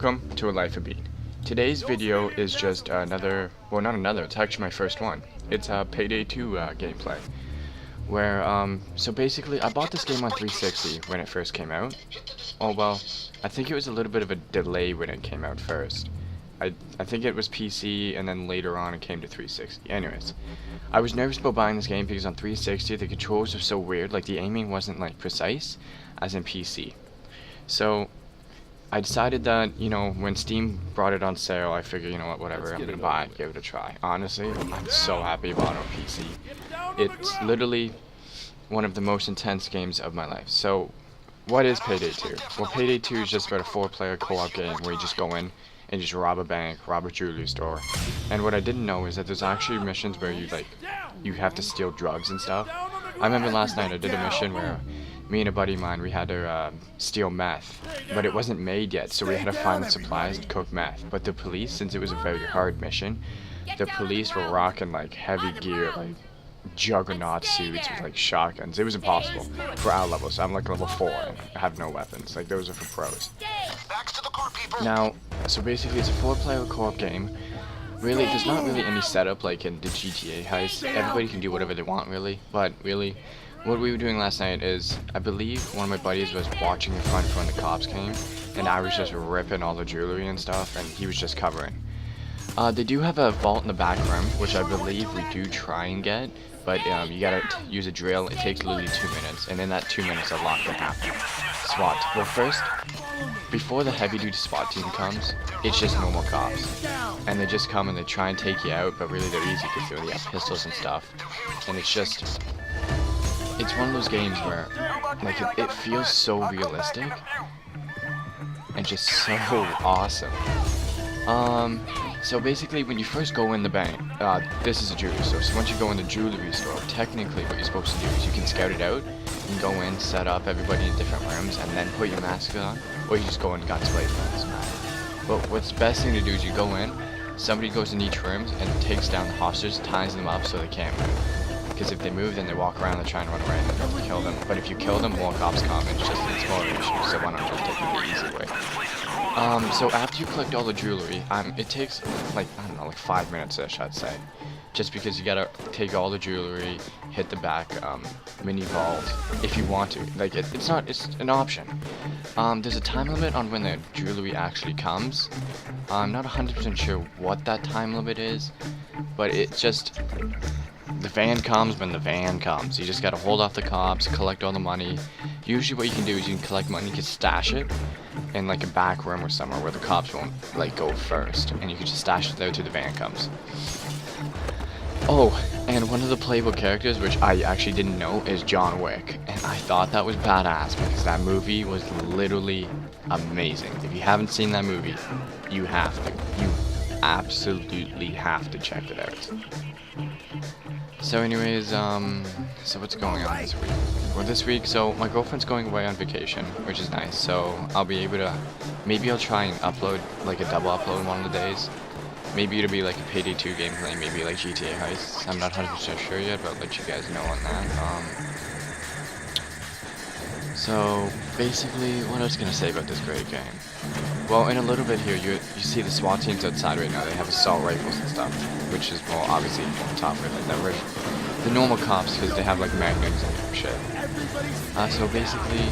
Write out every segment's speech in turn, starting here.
Welcome to A Life of Beat. Today's video is just another, well not another, it's actually my first one. It's a Payday 2 gameplay. Where, so basically I bought this game on 360 when it first came out. Oh well, I think it was a little bit of a delay when it came out first. I think it was PC and then later on it came to 360. Anyways, I was nervous about buying this game because on 360 the controls are so weird, like the aiming wasn't like precise as in PC. So I decided that, you know, when Steam brought it on sale, I figured, you know what, whatever, I'm gonna buy it, give it a try. Honestly, I'm so happy about it on PC. It's literally one of the most intense games of my life. So, what is Payday 2? Well, Payday 2 is just about a 4-player co-op game where you just go in and just rob a bank, rob a jewelry store. And what I didn't know is that there's actually missions where you have to steal drugs and stuff. I remember last night I did a mission where me and a buddy of mine, we had to steal meth, but it wasn't made yet, so we had to find the supplies to cook meth. But the police, since it was a very hard mission, the police were rocking like heavy gear, like juggernaut suits with like shotguns. It was impossible for our level, so I'm like level 4 and I have no weapons. Like those are for pros. Now, so basically it's a 4-player co-op game. Really, there's not really any setup like in the GTA heist. Everybody can do whatever they want really, but really what we were doing last night is, I believe one of my buddies was watching in front when the cops came, and I was just ripping all the jewelry and stuff, and he was just covering. They do have a vault in the back room, which I believe we do try and get, but you gotta use a drill. It takes literally 2 minutes, and in that 2 minutes a lot can happen. SWAT. Well, first, before the heavy-duty SWAT team comes, it's just normal cops, and they just come and they try and take you out, but really they're easy because they already have pistols and stuff, and it's just, it's one of those games where, like, it feels so realistic, and just so awesome. So basically, when you first go in the bank, this is a jewelry store, so once you go in the jewelry store, technically what you're supposed to do is you can scout it out, you can go in, set up everybody in different rooms, and then put your mask on, or you just go in and guns blazing, it doesn't matter. But what's the best thing to do is you go in, somebody goes in each room and takes down the hostages, ties them up so they can't move. Because if they move, then they walk around, they're trying to run away, and you have to kill them. But if you kill them, more cops come, it's more of an issue, so why not just take the easy way. So after you collect all the jewelry, it takes, like, I don't know, like 5 minutes-ish, I'd say. Just because you gotta take all the jewelry, hit the back mini vault, if you want to. Like, it's an option. There's a time limit on when the jewelry actually comes. I'm not 100% sure what that time limit is, but it's just, the van comes when the van comes. You just gotta hold off the cops, collect all the money. Usually what you can do is you can collect money, you can stash it in like a back room or somewhere where the cops won't like go first, and you can just stash it there till the van comes. Oh, and one of the playable characters, which I actually didn't know, is John Wick, and I thought that was badass because that movie was literally amazing. If you haven't seen that movie, you absolutely have to check it out. So anyways, so what's going on this week? Well, this week, so my girlfriend's going away on vacation, which is nice, so I'll be able to, maybe I'll try and upload, like a double upload one of the days. Maybe it'll be like a Payday 2 gameplay, maybe like GTA heists. I'm not 100% sure yet, but I'll let you guys know on that. So basically, what I was gonna say about this great game. Well, in a little bit here, you see the SWAT teams outside right now. They have assault rifles and stuff, which is, well, obviously on top of it, like that. The normal cops, because they have like magnums and shit. So basically,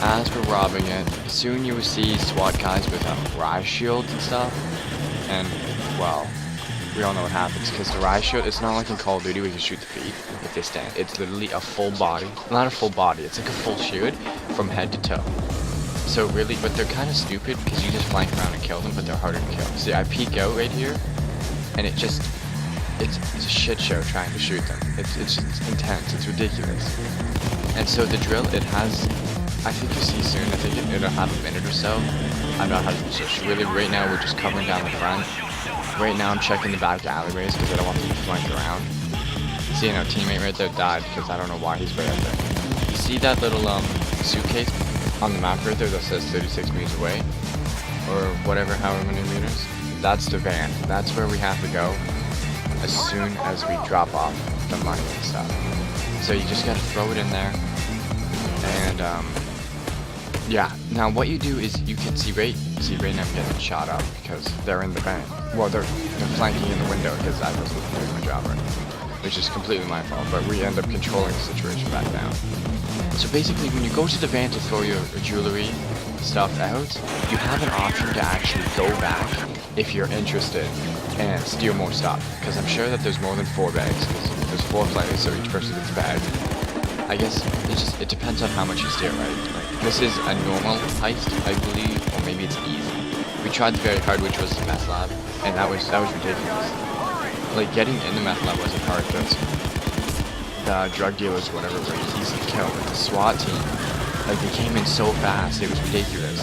as we're robbing it, soon you will see SWAT guys with riot shields and stuff, and well, we all know what happens, because the riot shield, it's not like in Call of Duty where you can shoot the feet if they stand. It's literally a full body, not a full body, it's like a full shield from head to toe. So really, but they're kind of stupid because you just flank around and kill them, but they're harder to kill. See, I peek out right here, and it just, it's a shit show trying to shoot them. It's intense, it's ridiculous. And so the drill, it has, I think you'll see soon, I think it'll have a minute or so. I'm not 100% sure. Really, right now we're just covering down the front. Right now I'm checking the back alleyways because I don't want them to flank around. See, our teammate right there died because I don't know why he's right up there. You see that little suitcase on the map right there that says 36 meters away? Or whatever, however many meters? That's the van. That's where we have to go as soon as we drop off the money and stuff. So you just gotta throw it in there, and Yeah. Now what you do is you can see right now I'm getting shot up because they're in the van. Well, they're flanking in the window because I wasn't doing my job right, which is completely my fault. But we end up controlling the situation back down. So basically, when you go to the van to throw your jewelry stuff out, you have an option to actually go back if you're interested and steal more stuff. Because I'm sure that there's more than 4 bags. Because there's 4 players, so each person gets a bag. I guess it depends on how much you steal, right? Like, this is a normal heist, I believe, or maybe it's easy. We tried the very hard, which was the meth lab, and that was ridiculous. Like, getting in the meth lab wasn't hard, because the drug dealers, whatever, were easy to kill. But the SWAT team, like, they came in so fast, it was ridiculous.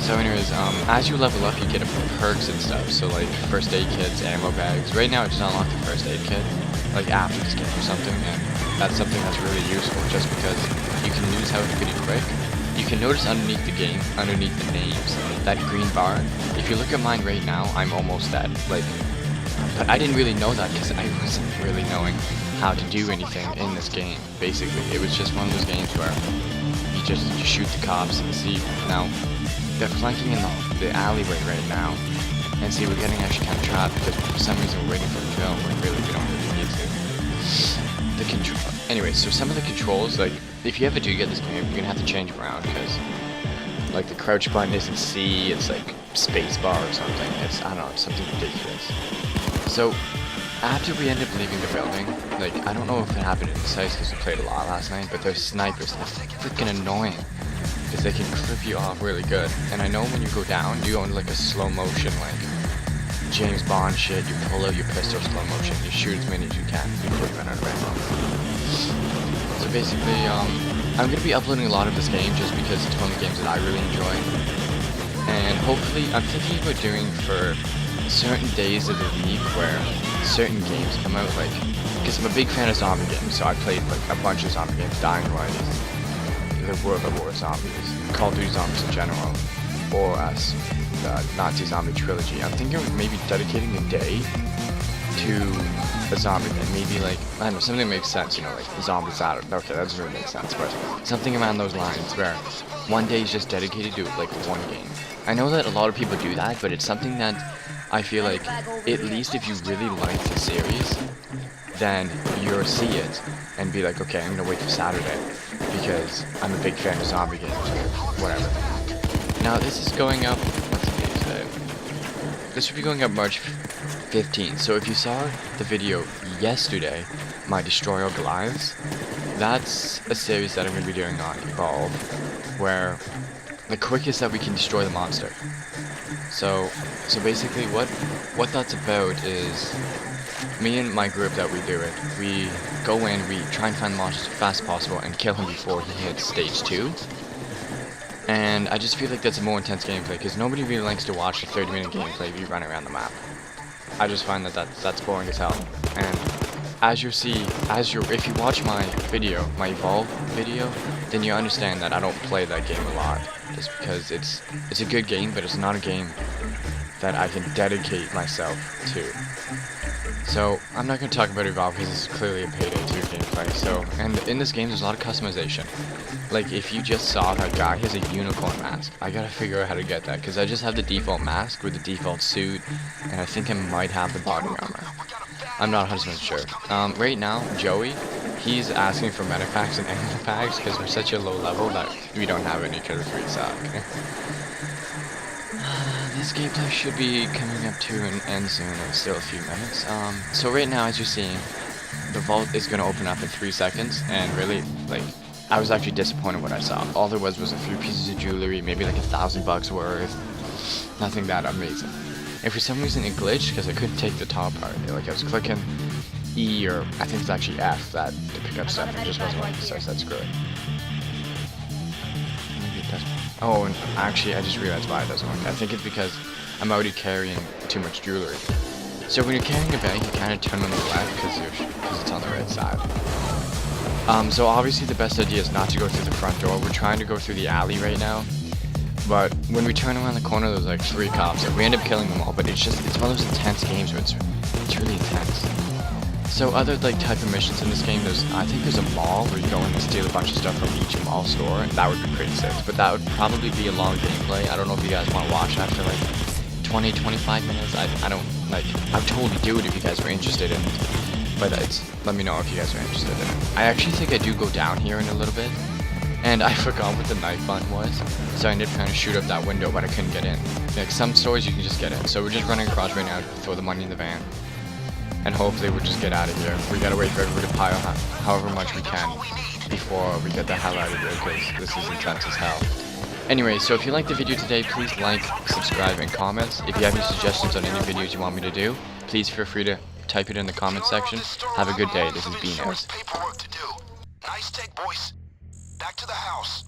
So anyways, as you level up, you get perks and stuff. So like first aid kits, ammo bags. Right now, it does not unlock the first aid kit, like after this game or something, and that's something that's really useful, just because you can lose health pretty quick. You can notice underneath the game, underneath the names, that green bar. If you look at mine right now, I'm almost dead. Like, but I didn't really know that because I wasn't really knowing how to do anything in this game. Basically, it was just one of those games where you just shoot the cops and see. Now, they're flanking in the alleyway right now, and see, we're getting actually kind of trapped because for some reason we're waiting for the drill when really we don't really need to. The control. Anyway, so some of the controls, like if you ever do get this game, you're gonna have to change them around because, like, the crouch button isn't C, it's like space bar or something. It's, I don't know, it's something ridiculous. So after we end up leaving the building, like, I don't know if it happened in the sites because we played a lot last night, but there's snipers. That's like freaking annoying because they can clip you off really good. And I know when you go down, you go into like a slow motion, like James Bond shit. You pull out your pistol slow motion, you shoot as many as you can before you run out of ammo. So basically, I'm gonna be uploading a lot of this game just because it's one of the games that I really enjoy. And hopefully, I'm thinking about doing for certain days of the week where certain games come out, like, because I'm a big fan of zombie games, so I played like a bunch of zombie games, Dying Light, the World of War zombies, Call of Duty zombies in general, or as the Nazi zombie trilogy. I'm thinking of maybe dedicating a day to a zombie game, maybe like, I don't know, something that makes sense, you know, like Zombie Saturday. Okay, that doesn't really make sense, but something around those lines where one day is just dedicated to like one game. I know that a lot of people do that, but it's something that I feel like, at least if you really like the series, then you'll see it and be like, okay, I'm gonna wait for Saturday because I'm a big fan of zombie games or whatever. Now this is going up, what's the date today? This will be going up March 15th. So if you saw the video yesterday, my Destroy All Goliaths, that's a series that I'm gonna be doing on Evolve, where the quickest that we can destroy the monster. So basically what that's about is me and my group that we do it, we go in, we try and find the monster as fast as possible and kill him before he hits stage 2. And I just feel like that's a more intense gameplay because nobody really likes to watch a 30-minute gameplay if you run around the map. I just find that that's boring as hell. And if you watch my video, my Evolve video, then you understand that I don't play that game a lot. Just because it's a good game, but it's not a game that I can dedicate myself to. So I'm not going to talk about Evolve because this is clearly a Payday 2 gameplay. So, and in this game there's a lot of customization. Like if you just saw that guy has a unicorn mask, I gotta figure out how to get that because I just have the default mask with the default suit, and I think I might have the body armor. I'm not 100% sure. Right now, Joey, he's asking for meta packs and ammo packs because we're such a low level that we don't have any because we suck. This gameplay should be coming up to an end soon, in still a few minutes. So right now, as you're seeing, the vault is going to open up in 3 seconds, and really, like, I was actually disappointed what I saw. All there was a few pieces of jewelry, maybe like $1,000 worth. Nothing that amazing. And for some reason it glitched because I couldn't take the top part. Like I was clicking E, or I think it's actually F, that to pick up stuff, and it just wasn't working, so I said screw it. Oh, and actually I just realized why it doesn't work. I think it's because I'm already carrying too much jewelry. So when you're carrying a bag, you kind of turn on the left because it's on the right side. So obviously the best idea is not to go through the front door. We're trying to go through the alley right now. But when we turn around the corner, there's like 3 cops, and we end up killing them all. But it's one of those intense games where it's really intense. So other like type of missions in this game, I think there's a mall where you go and steal a bunch of stuff from each mall store, and that would be pretty sick. But that would probably be a long gameplay. I don't know if you guys want to watch that for like 20-25 minutes. I don't like. I would totally do it if you guys were interested in it. But let me know if you guys are interested in it. I actually think I do go down here in a little bit, and I forgot what the knife button was, so I ended up trying to shoot up that window, but I couldn't get in. Like some stores you can just get in. So we're just running across right now to throw the money in the van. And hopefully we'll just get out of here. We gotta wait for everybody to pile however much we can before we get the hell out of here, because this is intense as hell. Anyway, so if you liked the video today, please like, subscribe, and comment. If you have any suggestions on any videos you want me to do, please feel free to type it in the comment section. Have a good day. This is Beanaz. Nice take, boys. Back to the house.